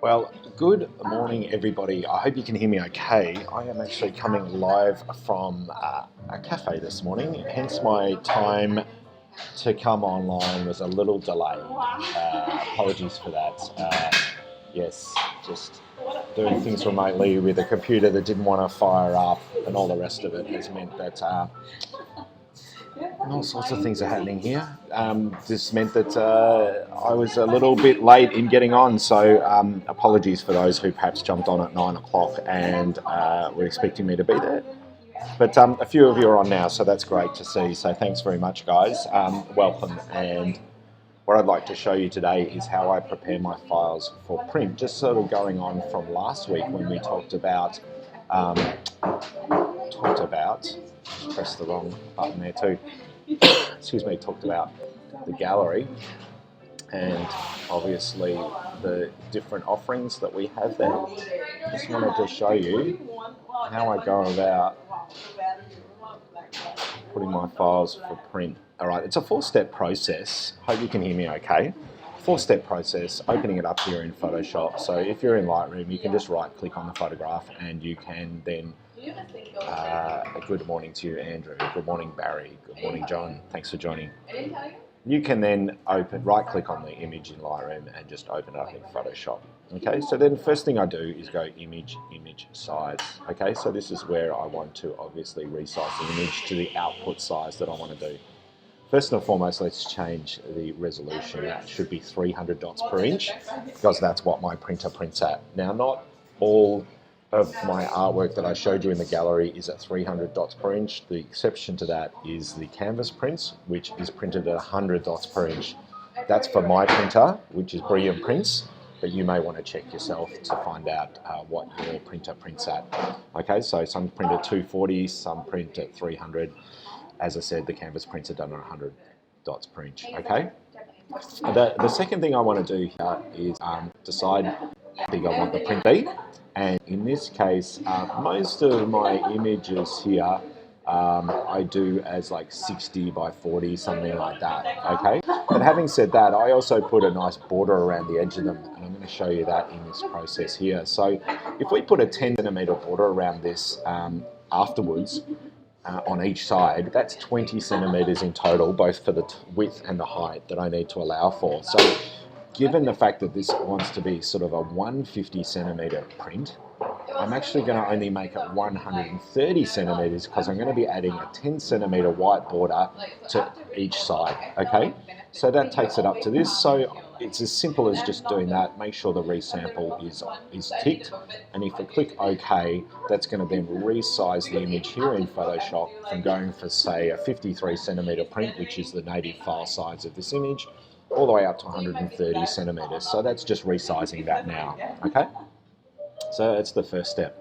Well, good morning, everybody. I hope you can hear me okay. I am actually coming live from a cafe this morning, hence my time to come online was a little delayed. Apologies for that. Yes, just doing things remotely with a computer that didn't want to fire up and all the rest of it has meant that all sorts of things are happening here. This meant that I was a little bit late in getting on, so apologies for those who perhaps jumped on at 9 o'clock and were expecting me to be there. But a few of you are on now, so that's great to see. So thanks very much, guys. Welcome. And what I'd like to show you today is how I prepare my files for print. Just sort of going on from last week when we talked about press the wrong button there too. Excuse me, talked about the gallery and obviously the different offerings that we have there. Just wanted to show you how I go about putting my files for print. All right, it's a 4-step process. Hope you can hear me okay. 4-step process, opening it up here in Photoshop. So if you're in Lightroom, you can just right click on the photograph and you can then good morning to you, Andrew. Good morning, Barry. Good morning, John. Thanks for joining. You can then right click on the image in Lightroom and just open it up in Photoshop. Okay, so then first thing I do is go image size. Okay, so this is where I want to obviously resize the image to the output size that I want to do. First and foremost, let's change the resolution. That should be 300 dots per inch because that's what my printer prints at. Now, not all of my artwork that I showed you in the gallery is at 300 dots per inch. The exception to that is the canvas prints, which is printed at 100 dots per inch. That's for my printer, which is Brilliant Prints, but you may want to check yourself to find out what your printer prints at. Okay, so some print at 240, some print at 300. As I said, the canvas prints are done at 100 dots per inch. Okay. The second thing I want to do here is decide how big I want the print to be. And in this case, most of my images here I do as like 60 by 40, something like that. Okay. But having said that, I also put a nice border around the edge of them, and I'm going to show you that in this process here. So if we put a 10 centimeter border around this afterwards, on each side, that's 20 centimeters in total, both for the width and the height that I need to allow for. So given the fact that this wants to be sort of a 150 centimeter print, I'm actually going to only make it 130 centimeters because I'm going to be adding a 10 centimeter white border to each side. Okay, so that takes it up to this. So it's as simple as just doing that. Make sure the resample is ticked, and if I click OK, that's going to then resize the image here in Photoshop from going for, say, a 53 centimeter print, which is the native file size of this image, all the way up to 130 centimeters. So that's just resizing that now. Okay, so that's the first step.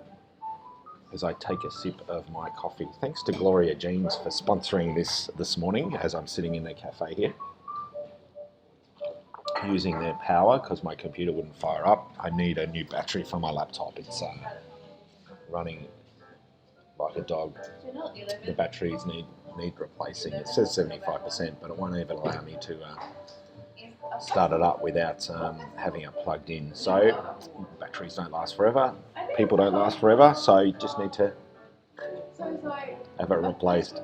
As I take a sip of my coffee. Thanks to Gloria Jeans for sponsoring this morning as I'm sitting in their cafe here, using their power because my computer wouldn't fire up. I need a new battery for my laptop. It's running like a dog. The batteries need replacing. It says 75%, but it won't even allow me to start it up without having it plugged in. So batteries don't last forever. People don't last forever, so you just need to have it replaced.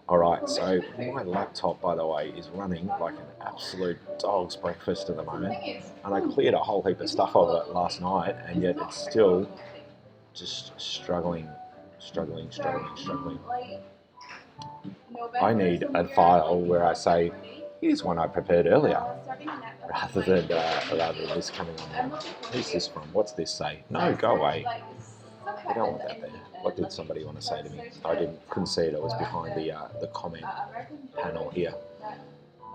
Alright, so my laptop, by the way, is running like an absolute dog's breakfast at the moment, and I cleared a whole heap of stuff of it last night, and yet it's still just struggling. I need a file where I say, here's one I prepared earlier, rather than this coming on now. Who's this from? What's this say? No, go away. I don't want that there. What did somebody want to say to me? I couldn't see it. It was behind the comment panel here.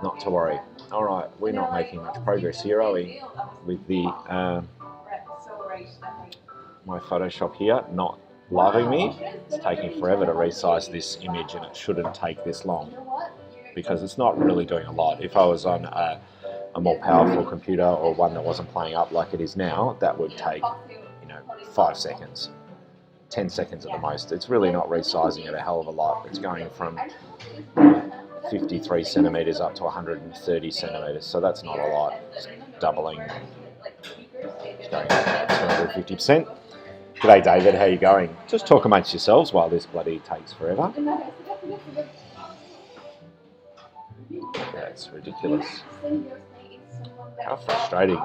Not to worry. All right, we're not making much progress here, are we? With the my Photoshop here not loving me. It's taking forever to resize this image, and it shouldn't take this long because it's not really doing a lot. If I was on a more powerful computer or one that wasn't playing up like it is now, that would take 5 seconds. 10 seconds at the most. It's really not resizing it a hell of a lot. It's going from 53 centimeters up to 130 centimeters, so that's not a lot. It's doubling going up about 250%. G'day David, how you going? Just talk amongst yourselves while this bloody takes forever. That's ridiculous. How frustrating.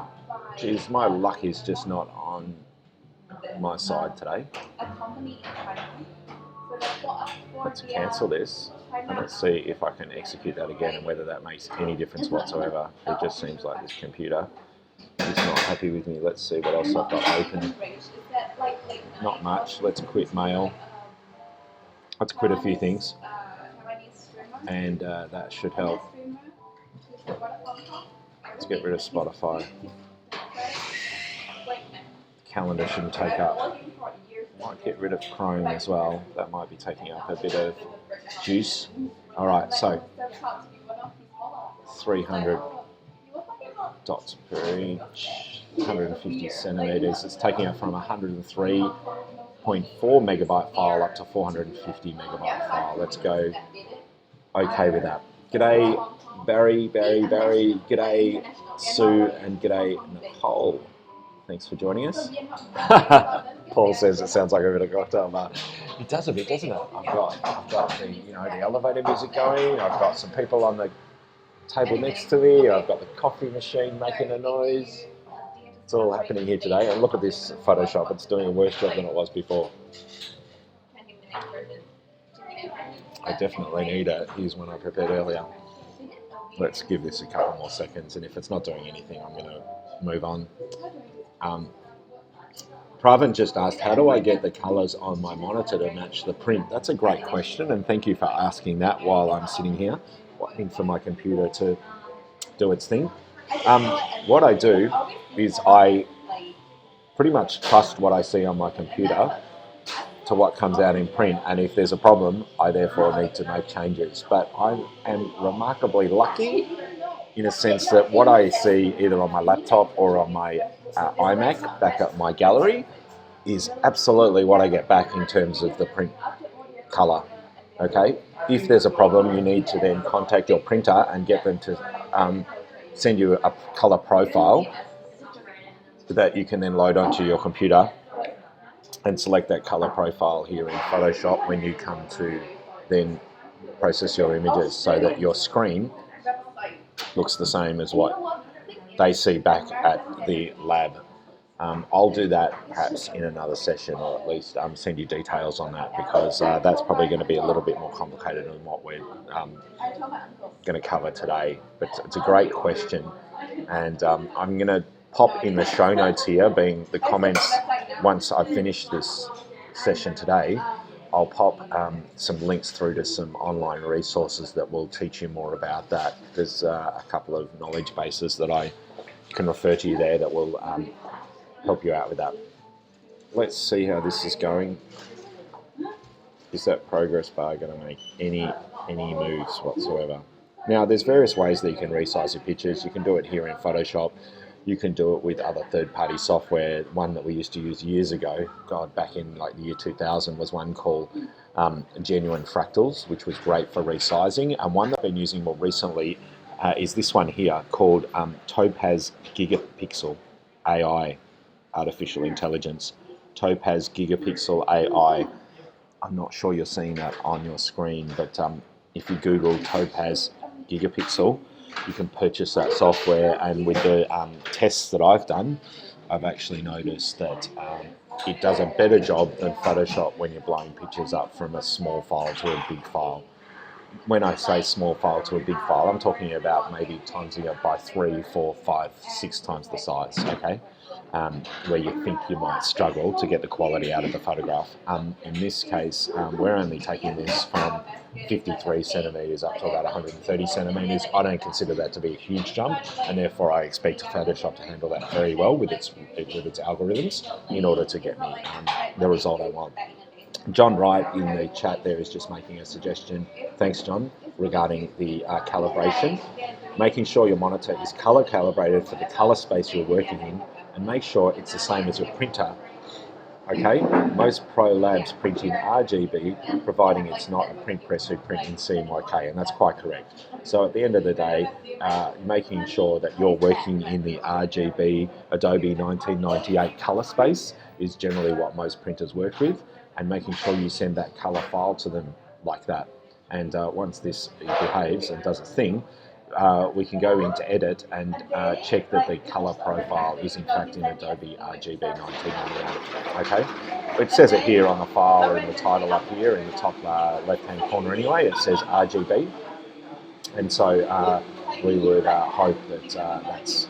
Jeez, my luck is just not on my side today. Let's cancel this and let's see if I can execute that again and whether that makes any difference whatsoever. It just seems like this computer is not happy with me. Let's see what else I've got open. Not much. Let's quit mail. Let's quit a few things and that should help. Let's get rid of Spotify. Calendar shouldn't take up. Might get rid of Chrome as well. That might be taking up a bit of juice. Alright, so 300 dots per inch, 150 centimeters. It's taking up from 103.4 megabyte file up to 450 megabyte file. Let's go okay with that. G'day Barry. G'day Sue and g'day Nicole. Thanks for joining us. Paul says it sounds like a bit of cocktail bar. It does a bit, doesn't it? I've got the the elevator music going. I've got some people on the table next to me. I've got the coffee machine making a noise. It's all happening here today. And look at this Photoshop. It's doing a worse job than it was before. I definitely need it. Here's one I prepared earlier. Let's give this a couple more seconds, and if it's not doing anything, I'm going to move on. Pravin just asked, how do I get the colours on my monitor to match the print? That's a great question, and thank you for asking that while I'm sitting here waiting for my computer to do its thing. What I do is I pretty much trust what I see on my computer to what comes out in print, and if there's a problem, I therefore need to make changes. But I am remarkably lucky in a sense that what I see either on my laptop or on my iMac back at my gallery is absolutely what I get back in terms of the print colour. Okay, if there's a problem, you need to then contact your printer and get them to send you a colour profile that you can then load onto your computer and select that colour profile here in Photoshop when you come to then process your images so that your screen looks the same as what they see back at the lab. I'll do that perhaps in another session, or at least send you details on that, because that's probably going to be a little bit more complicated than what we're going to cover today. But it's a great question, and I'm going to pop in the show notes here, being the comments, once I've finished this session today, I'll pop some links through to some online resources that will teach you more about that. There's a couple of knowledge bases that I can refer to you there that will help you out with that. Let's see how this is going. Is that progress bar going to make any moves whatsoever? Now, there's various ways that you can resize your pictures. You can do it here in Photoshop. You can do it with other third-party software. One that we used to use years ago, back in like the year 2000, was one called Genuine Fractals, which was great for resizing. And one that I've been using more recently is this one here called Topaz Gigapixel AI, Artificial Intelligence. Topaz Gigapixel AI. I'm not sure you're seeing that on your screen, but if you Google Topaz Gigapixel, you can purchase that software, and with the tests that I've done, I've actually noticed that it does a better job than Photoshop when you're blowing pictures up from a small file to a big file. When I say small file to a big file, I'm talking about maybe timesing it by 3, 4, 5, 6 times the size, okay? Where you think you might struggle to get the quality out of the photograph. In this case, we're only taking this from 53 centimetres up to about 130 centimetres. I don't consider that to be a huge jump, and therefore I expect Photoshop to handle that very well with its algorithms in order to get me the result I want. John Wright in the chat there is just making a suggestion. Thanks, John, regarding the calibration. Making sure your monitor is color calibrated for the color space you're working in, and make sure it's the same as your printer Okay, most Pro Labs print in RGB, providing it's not a print press who print in CMYK, and that's quite correct. So at the end of the day, making sure that you're working in the RGB Adobe 1998 color space is generally what most printers work with, and making sure you send that color file to them like that. And once this behaves and does its thing, we can go into edit and check that the color profile is in fact in Adobe RGB 1998. Okay, it says it here on the file or in the title up here in the top left hand corner anyway, it says RGB, and so we would hope that that's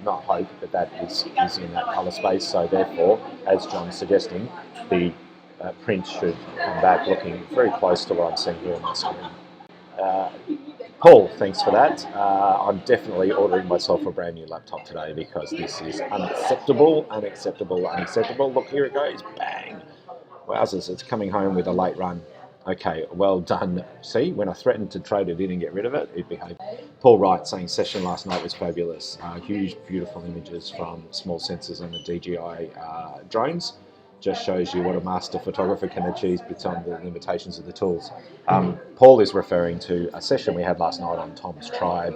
not hope, but that is in that color space. So therefore, as John's suggesting, the print should come back looking very close to what I'm seeing here on my screen. Paul, thanks for that. I'm definitely ordering myself a brand new laptop today because this is unacceptable. Look, here it goes. Bang. Wowzers, it's coming home with a late run. Okay, well done. See, when I threatened to trade it in and get rid of it, it behaved. Paul Wright saying session last night was fabulous. Huge, beautiful images from small sensors and the DJI drones. Just shows you what a master photographer can achieve beyond the limitations of the tools. Paul is referring to a session we had last night on Tom's Tribe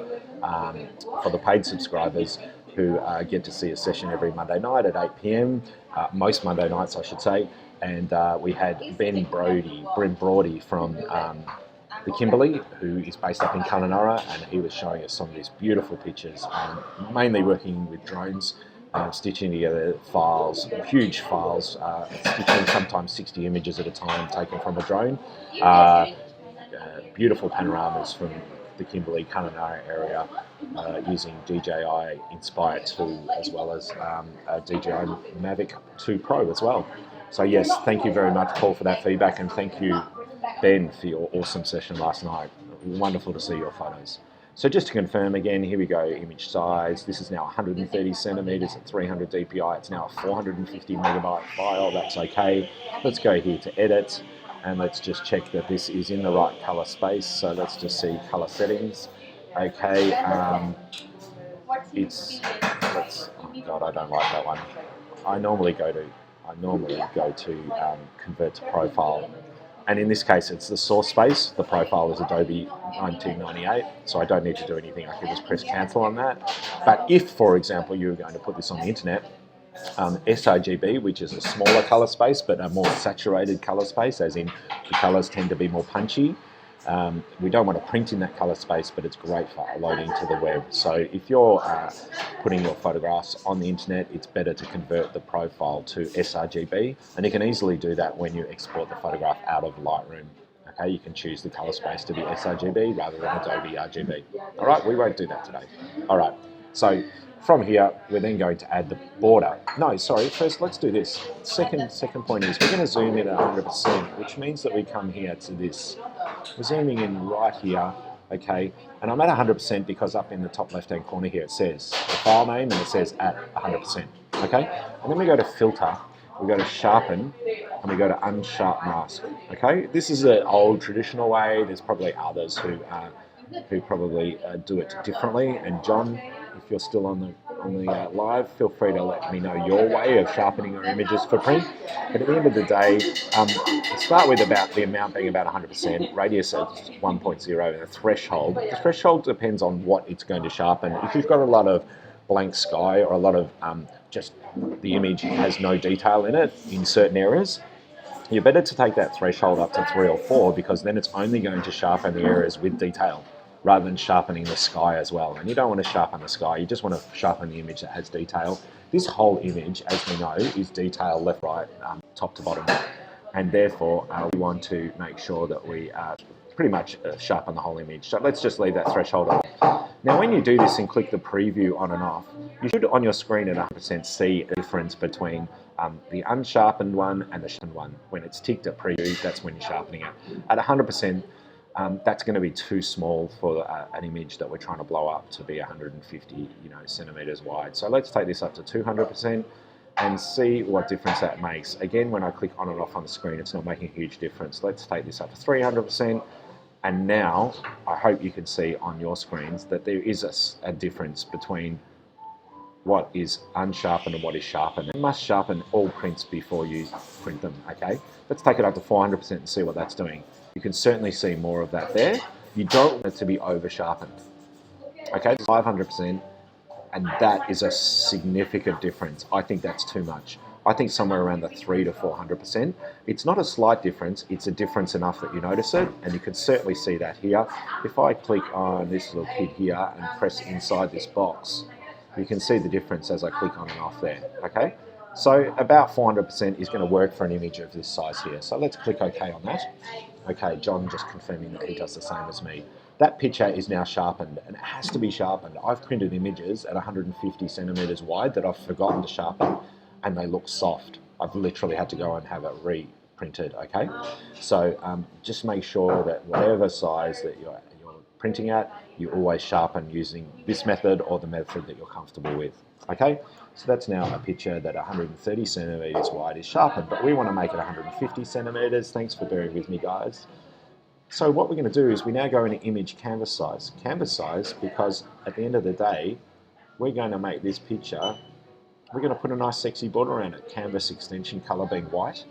for the paid subscribers who get to see a session every Monday night at 8 p.m, most Monday nights I should say, and we had Brent Brody from the Kimberley, who is based up in Kununurra, and he was showing us some of these beautiful pictures, mainly working with drones. Stitching together files, huge files, stitching sometimes 60 images at a time taken from a drone. Beautiful panoramas from the Kimberley Kununurra area using DJI Inspire 2 as well as a DJI Mavic 2 Pro as well. So yes, thank you very much, Paul, for that feedback, and thank you, Ben, for your awesome session last night. Wonderful to see your photos. So just to confirm again, here we go, image size. This is now 130 centimeters at 300 DPI. It's now a 450 megabyte file. That's okay. Let's go here to edit, and let's just check that this is in the right color space. So let's just see color settings. Okay, oh God, I don't like that one. I normally go to convert to profile. And in this case, it's the source space. The profile is Adobe 1998, so I don't need to do anything. I can just press cancel on that. But if, for example, you were going to put this on the internet, sRGB, which is a smaller color space, but a more saturated color space, as in the colors tend to be more punchy. We don't want to print in that color space, but it's great for uploading to the web. So if you're putting your photographs on the internet, it's better to convert the profile to sRGB, and you can easily do that when you export the photograph out of Lightroom. Okay, you can choose the color space to be sRGB rather than Adobe RGB. All right, we won't do that today. All right, so from here, we're then going to add the border. No, sorry, first let's do this. Second point is we're going to zoom in at 100%, which means that we come here to this. We're zooming in right here, okay? And I'm at 100% because up in the top left-hand corner here it says the file name and it says at 100%, okay? And then we go to filter, we go to sharpen, and we go to unsharp mask, okay? This is an old traditional way. There's probably others who probably do it differently. And John, if you're still on the live, feel free to let me know your way of sharpening your images for print. But at the end of the day, start with about the amount being about 100%, radius at 1.0, and a threshold. The threshold depends on what it's going to sharpen. If you've got a lot of blank sky or a lot of just the image has no detail in it in certain areas, you're better to take that threshold up to 3 or 4, because then it's only going to sharpen the areas with detail rather than sharpening the sky as well. And you don't want to sharpen the sky, you just want to sharpen the image that has detail. This whole image, as we know, is detail left, right, top to bottom. And therefore, we want to make sure that we pretty much sharpen the whole image. So let's just leave that threshold on. Now, when you do this and click the preview on and off, you should on your screen at 100% see a difference between the unsharpened one and the sharpened one. When it's ticked at preview, that's when you're sharpening it. At 100%, that's going to be too small for an image that we're trying to blow up to be 150 centimeters wide. So let's take this up to 200% and see what difference that makes. Again, when I click on and off on the screen, it's not making a huge difference. Let's take this up to 300%. And now I hope you can see on your screens that there is a difference between what is unsharpened and what is sharpened. You must sharpen all prints before you print them, okay? Let's take it up to 400% and see what that's doing. You can certainly see more of that there. You don't want it to be over sharpened. Okay, 500%, and that is a significant difference. I think that's too much. I think somewhere around the 300 to 400%. It's not a slight difference, it's a difference enough that you notice it, and you can certainly see that here. If I click on this little kid here and press inside this box, you can see the difference as I click on and off there, okay? So about 400% is going to work for an image of this size here. So let's click OK on that. Okay, John just confirming that he does the same as me. That picture is now sharpened, and it has to be sharpened. I've printed images at 150 centimeters wide that I've forgotten to sharpen, and they look soft. I've literally had to go and have it reprinted, okay? So just make sure that whatever size that you're printing at, you always sharpen using this method or the method that you're comfortable with, okay? So that's now a picture that 130 centimeters wide is sharpened, but we want to make it 150 centimeters. Thanks for bearing with me, guys. So what we're going to do is we now go into image canvas size. Canvas size, because at the end of the day, we're going to make this picture, we're going to put a nice sexy border around it. Canvas extension color being white.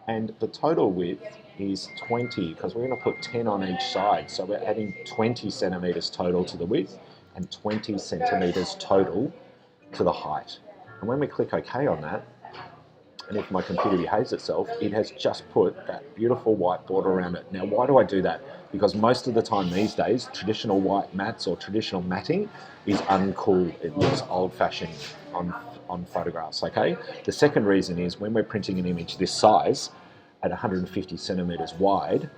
And the total width is 20, because we're going to put 10 on each side. So we're adding 20 centimeters total to the width and 20 centimeters total to the height. And when we click OK on that, and if my computer behaves itself, it has just put that beautiful white border around it. Now, why do I do that? Because most of the time these days, traditional white mats or traditional matting is uncool. It looks old-fashioned on photographs, okay? The second reason is when we're printing an image this size at 150 centimeters wide,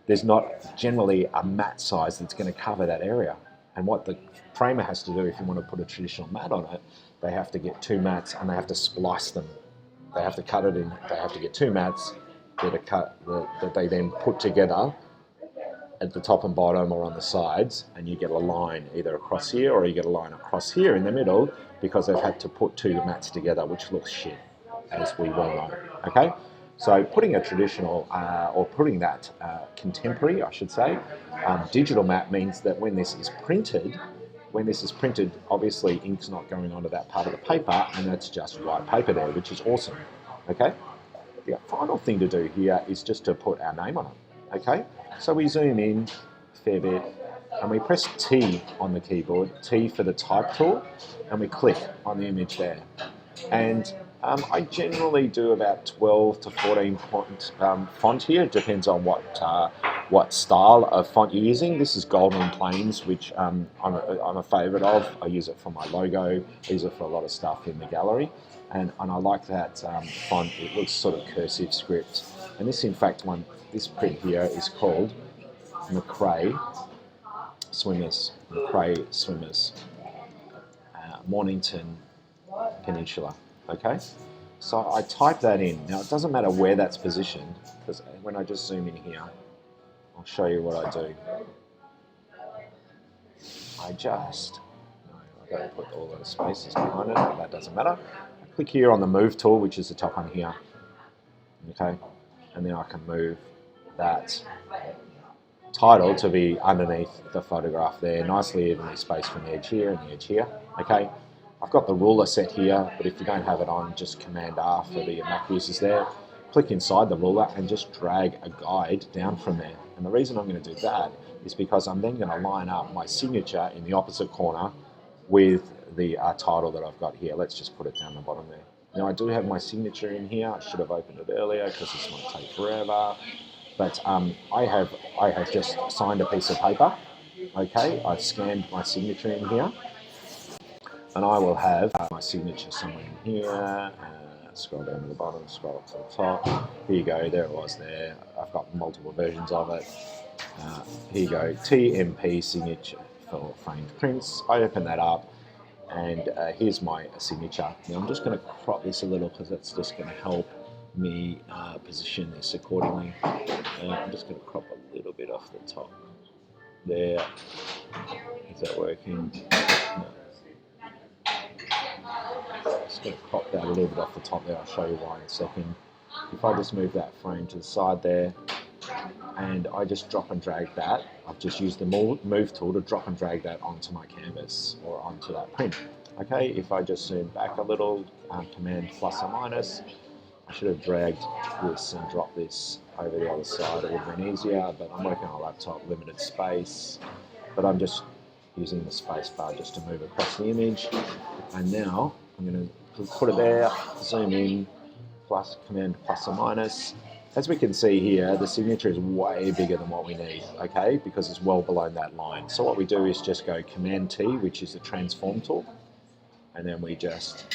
there's not generally a mat size that's going to cover that area. And what the framer has to do if you want to put a traditional mat on it, they have to get two mats and they have to splice them. They have to cut it in, they have to get two mats that they then put together at the top and bottom or on the sides, and you get a line either across here or you get a line across here in the middle because they've had to put two mats together, which looks shit, as we well know, okay? So putting a traditional, or putting that contemporary, I should say, digital mat means that when this is printed, obviously ink's not going onto that part of the paper, and that's just white paper there, which is awesome, okay? The final thing to do here is just to put our name on it, okay? So we zoom in a fair bit, and we press T on the keyboard, T for the type tool, and we click on the image there. And I generally do about 12 to 14 font here. It depends on what style of font you're using. This is Golden Plains, which I'm a favourite of. I use it for my logo. I use it for a lot of stuff in the gallery. And I like that font. It looks sort of cursive script. And this, in fact, this print here is called McRae Swimmers. McRae Swimmers. Mornington Peninsula. Okay, so I type that in. Now it doesn't matter where that's positioned, because when I just zoom in here, I'll show you what I do. I've got to put all those spaces behind it, but that doesn't matter. I click here on the move tool, which is the top one here. Okay, and then I can move that title to be underneath the photograph there, nicely evenly spaced from the edge here and the edge here. Okay. I've got the ruler set here, but if you don't have it on, just Command R for the Mac users there. Click inside the ruler and just drag a guide down from there. And the reason I'm going to do that is because I'm then going to line up my signature in the opposite corner with the title that I've got here. Let's just put it down the bottom there. Now I do have my signature in here. I should have opened it earlier because this might take forever. But I have just signed a piece of paper. Okay, I've scanned my signature in here. And I will have my signature somewhere in here. Scroll down to the bottom, scroll up to the top. Here you go, there it was there. I've got multiple versions of it. Here you go, TMP signature for framed prints. I open that up, and here's my signature. Now I'm just going to crop this a little because that's just going to help me position this accordingly. I'm just going to crop a little bit off the top there. Is that working? No. Just going to crop that a little bit off the top there. I'll show you why in a second. If I just move that frame to the side there, and I just drop and drag that, I've just used the move tool to drop and drag that onto my canvas or onto that print. Okay, if I just zoom back a little, Command plus or minus, I should have dragged this and dropped this over the other side. It would have been easier, but I'm working on a laptop, limited space. But I'm just using the space bar just to move across the image. And now I'm going to put it there, zoom in, plus Command plus or minus. As we can see here, the signature is way bigger than what we need, okay, because it's well below that line. So what we do is just go Command T, which is the transform tool, and then we just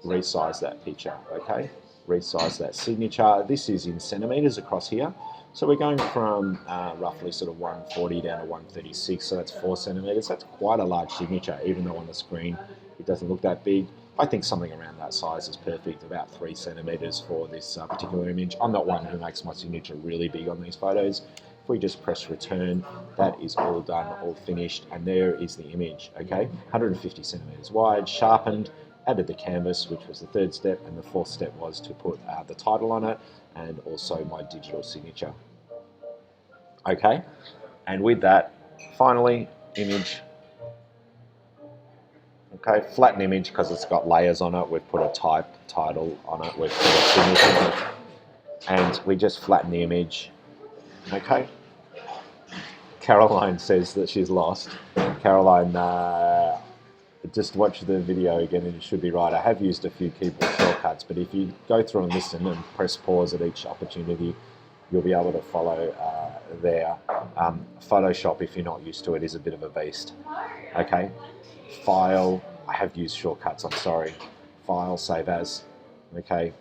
resize that picture, okay? Resize that signature. This is in centimeters across here. So we're going from roughly sort of 140 down to 136, so that's 4 centimeters. That's quite a large signature, even though on the screen it doesn't look that big. I think something around that size is perfect, about 3 centimeters for this particular image. I'm not one who makes my signature really big on these photos. If we just press return, that is all done, all finished, and there is the image, okay? 150 centimeters wide, sharpened, added the canvas, which was the third step, and the fourth step was to put the title on it and also my digital signature. Okay, and with that, finally, image. Okay, flatten image because it's got layers on it. We've put a type, title on it. We've put a signature, and we just flatten the image. Okay. Caroline says that she's lost. Caroline, just watch the video again and it should be right. I have used a few keyboard shortcuts, but if you go through and listen and press pause at each opportunity, you'll be able to follow there. Photoshop, if you're not used to it, is a bit of a beast. Okay. File, I have used shortcuts, I'm sorry. File, save as, okay.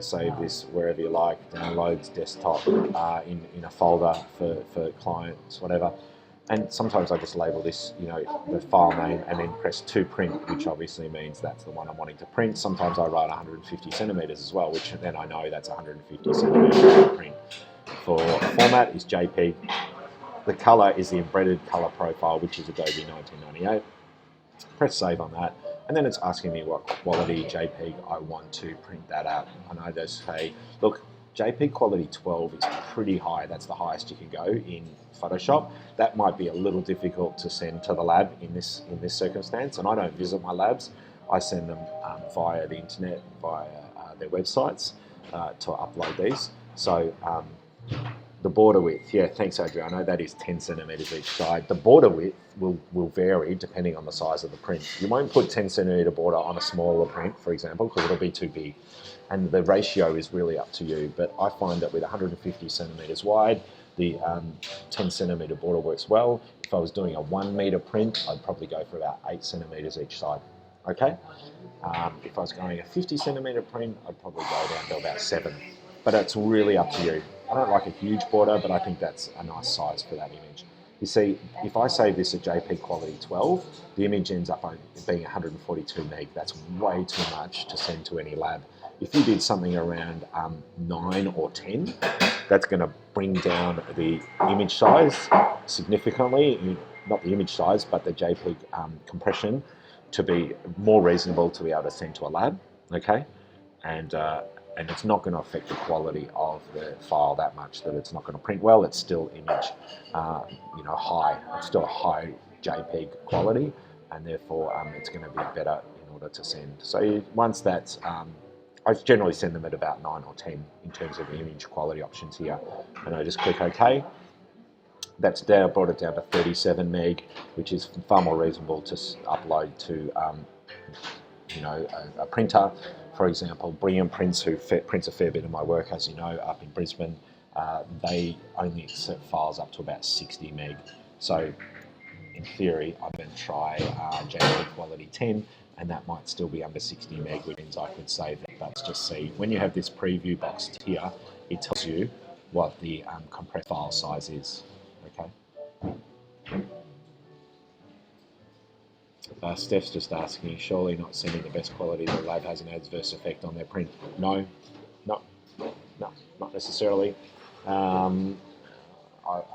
Save this wherever you like, downloads, desktop, in a folder for clients, whatever. And sometimes I just label this, the file name and then press to print, which obviously means that's the one I'm wanting to print. Sometimes I write 150 centimeters as well, which then I know that's 150 centimeters to print. For format is JPEG. The color is the embedded color profile, which is Adobe 1998. Press save on that, and then it's asking me what quality JPEG I want to print that out. And I just say, look, JPEG quality 12 is pretty high. That's the highest you can go in Photoshop. That might be a little difficult to send to the lab in this circumstance, and I don't visit my labs. I send them via the internet, via their websites to upload these. So the border width, yeah, thanks Adriano, that is 10 centimeters each side. The border width will vary depending on the size of the print. You won't put 10 centimeter border on a smaller print, for example, because it'll be too big. And the ratio is really up to you. But I find that with 150 centimeters wide, the 10 centimeter border works well. If I was doing a 1 meter print, I'd probably go for about 8 centimeters each side. Okay? If I was going a 50 centimeter print, I'd probably go down to about 7. But it's really up to you. I don't like a huge border, but I think that's a nice size for that image. You see, if I save this at JPEG quality 12, the image ends up being 142 meg. That's way too much to send to any lab. If you did something around 9 or 10, that's going to bring down the image size significantly. Not the image size, but the JPEG compression to be more reasonable to be able to send to a lab, okay? And it's not going to affect the quality of the file that much that it's not going to print well. It's still image, high. It's still a high JPEG quality, and therefore it's going to be better in order to send. So once that's, I generally send them at about 9 or 10 in terms of the image quality options here, and I just click OK. That's down, brought it down to 37 meg, which is far more reasonable to upload to, a printer. For example, Brilliant Prints, who prints a fair bit of my work, as you know, up in Brisbane, they only accept files up to about 60 meg. So, in theory, I'm going to try JPEG quality 10, and that might still be under 60 meg, which means I could save that. Let's just see. When you have this preview box here, it tells you what the compressed file size is. Okay. Steph's just asking, surely not sending the best quality to the lab has an adverse effect on their print? No, not necessarily. I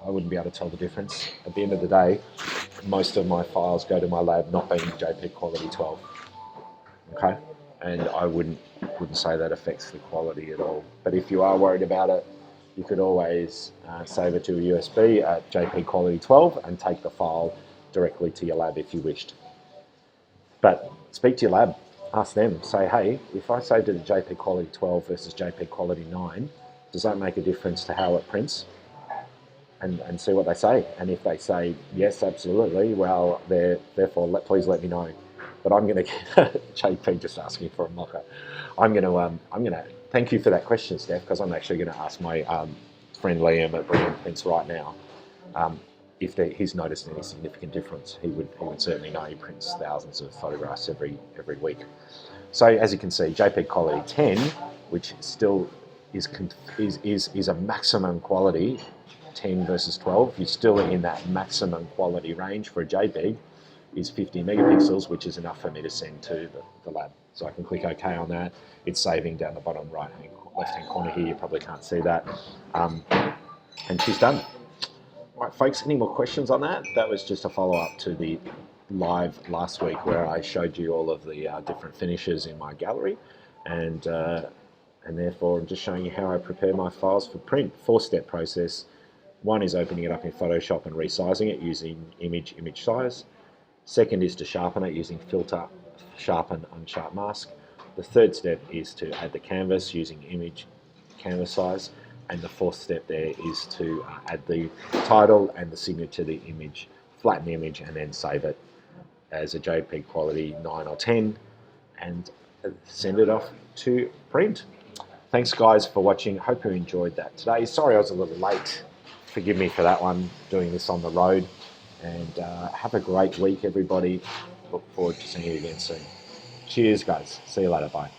wouldn't be able to tell the difference. At the end of the day, most of my files go to my lab not being JPEG quality 12. Okay, and I wouldn't say that affects the quality at all. But if you are worried about it, you could always save it to a USB at JPEG quality 12 and take the file directly to your lab if you wished. But speak to your lab, ask them, say, hey, if I saved it at JP quality 12 versus JP quality 9, does that make a difference to how it prints? And see what they say. And if they say, yes, absolutely, well, therefore, please let me know. But I'm going to get JP just asking for a mocker. I'm going to thank you for that question, Steph, because I'm actually going to ask my friend Liam at Brilliant Prints right now if he's noticed any significant difference. He would certainly know. He prints thousands of photographs every week. So as you can see, JP quality 10, which still is a maximum quality, 10 versus 12, you're still in that maximum quality range for a JPEG, is 50 megapixels, which is enough for me to send to the lab. So I can click OK on that. It's saving down the bottom left-hand corner here. You probably can't see that. And she's done. All right, folks, any more questions on that? That was just a follow-up to the live last week where I showed you all of the different finishes in my gallery. And therefore, I'm just showing you how I prepare my files for print. 4-step process. One is opening it up in Photoshop and resizing it using image size. Second is to sharpen it using filter, sharpen, unsharp mask. The third step is to add the canvas using image canvas size. And the fourth step there is to add the title and the signature to the image, flatten the image, and then save it as a JPEG quality 9 or 10 and send it off to print. Thanks, guys, for watching. Hope you enjoyed that today. Sorry I was a little late. Forgive me for that one, doing this on the road. And have a great week, everybody. Look forward to seeing you again soon. Cheers, guys. See you later. Bye.